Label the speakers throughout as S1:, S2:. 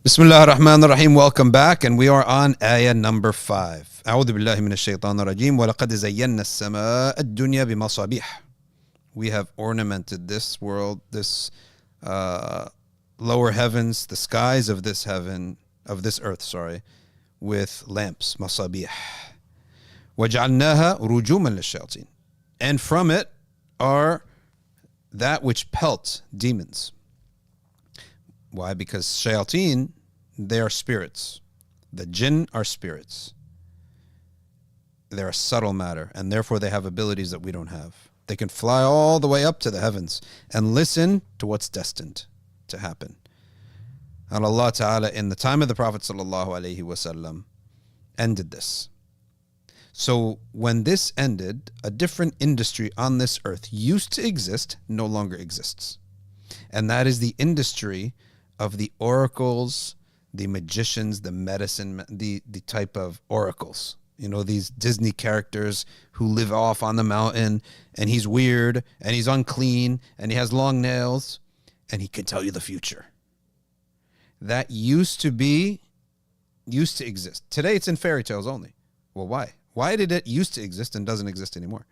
S1: Bismillah ar-Rahman ar-Rahim. Welcome back, and we are on ayah number 5. أعوذ بالله من الشيطان الرجيم ولقد زينا السماء الدنيا بمصابيح. We have ornamented this world, this lower heavens, the skies of this heaven, of this earth, with lamps, مصابيح. وجعلناها رجوما للشياطين. And from it are that which pelt demons. Why? Because shayateen, they are spirits. The jinn are spirits. They're a subtle matter, and therefore they have abilities that we don't have. They can fly all the way up to the heavens and listen to what's destined to happen. And Allah Ta'ala, in the time of the Prophet Sallallahu Alaihi Wasallam, ended this. So when this ended, a different industry on this earth used to exist, no longer exists. And that is the industry of the oracles, the magicians, the medicine, the type of oracles. You know, these Disney characters who live off on the mountain, and he's weird, and he's unclean, and he has long nails, and he can tell you the future. That used to exist. Today it's in fairy tales only. Well, why? Why did it used to exist and doesn't exist anymore?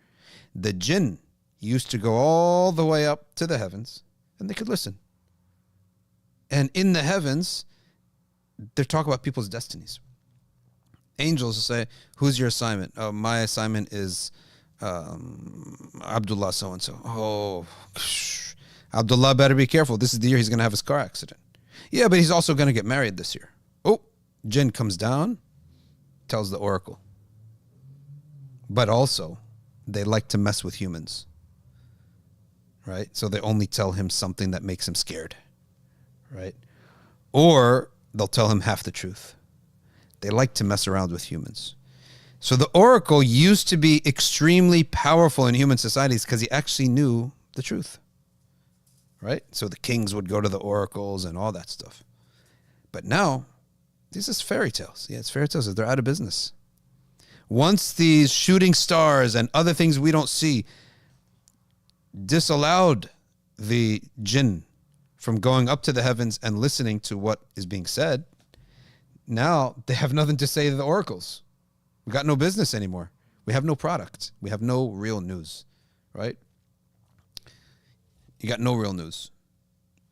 S1: The jinn used to go all the way up to the heavens, and they could listen. And in the heavens, they talk about people's destinies. Angels will say, who's your assignment? Oh, my assignment is Abdullah so-and-so. Oh, Abdullah better be careful. This is the year he's going to have his car accident. Yeah, but he's also going to get married this year. Oh, jinn comes down, tells the oracle. But also, they like to mess with humans. Right? So they only tell him something that makes him scared. Right? Or they'll tell him half the truth. They like to mess around with humans. So the oracle used to be extremely powerful in human societies because he actually knew the truth. Right? So the kings would go to the oracles and all that stuff. But now, these are fairy tales. Yeah, it's fairy tales. They're out of business. Once these shooting stars and other things we don't see disallowed the jinn from going up to the heavens and listening to what is being said, now they have nothing to say to the oracles. We got no business anymore. We have no product. We have no real news, right? You got no real news.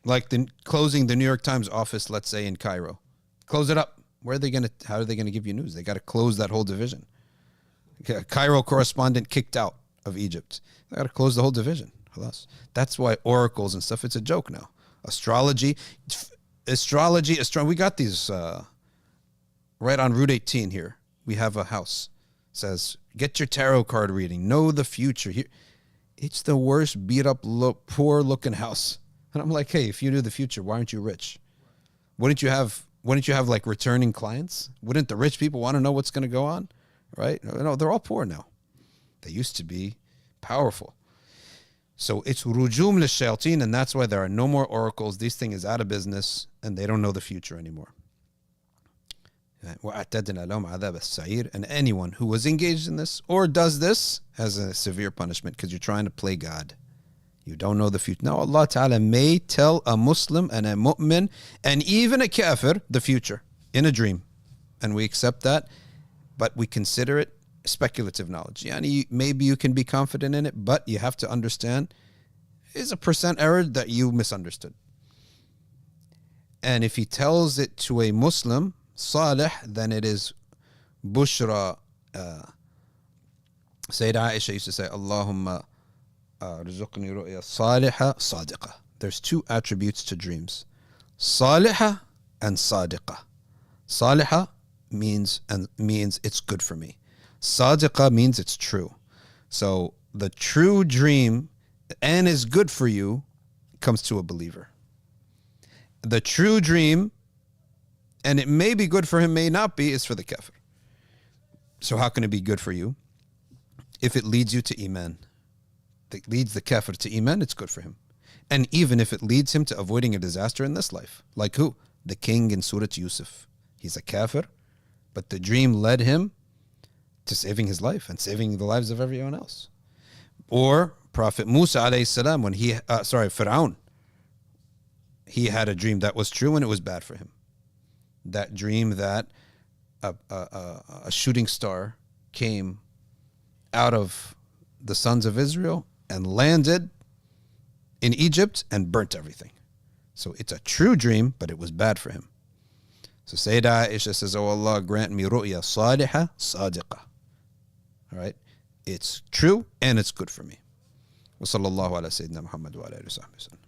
S1: Like closing the New York Times office, let's say in Cairo. Close it up. How are they going to give you news? They got to close that whole division. A Cairo correspondent kicked out of Egypt. They got to close the whole division. That's why oracles and stuff, it's a joke now. Astrology. We got these right on Route 18 here. We have a house. It says, get your tarot card reading. Know the future. Here, it's the worst beat up, poor looking house. And I'm like, hey, if you knew the future, why aren't you rich? Wouldn't you have like returning clients? Wouldn't the rich people want to know what's going to go on? Right? No, they're all poor now. They used to be powerful. So it's rujum lishayateen, and that's why there are no more oracles. This thing is out of business, and they don't know the future anymore. And anyone who was engaged in this or does this has a severe punishment because you're trying to play God. You don't know the future. Now Allah Ta'ala may tell a Muslim and a mu'min and even a kafir the future in a dream. And we accept that, but we consider it speculative knowledge. Yani maybe you can be confident in it, but you have to understand is a percent error that you misunderstood. And if he tells it to a Muslim, salih, then it is bushra. Sayyidah Aisha used to say, Allahumma rizukni ru'ya salihah sadiqah. There's two attributes to dreams. Salihah and sadiqah. Salihah means it's good for me. Sadiqah means it's true. So the true dream and is good for you comes to a believer. The true dream, and it may be good for him, may not be, is for the kafir. So how can it be good for you? If it leads you to iman. If it leads the kafir to iman, it's good for him. And even if it leads him to avoiding a disaster in this life. Like who? The king in Surah Yusuf. He's a kafir, but the dream led him to saving his life and saving the lives of everyone else. Or Prophet Musa alayhi salam, when Fir'aun, he had a dream that was true and it was bad for him. that dream that a shooting star came out of the sons of Israel and landed in Egypt and burnt everything. So it's a true dream, but it was bad for him. So Sayyidah Aisha says, oh Allah, grant me ru'ya salihah sadiqah. All right? It's true and it's good for me. Wa sallallahu ala Sayyidina Muhammad wa ala alihi wa sahbihi.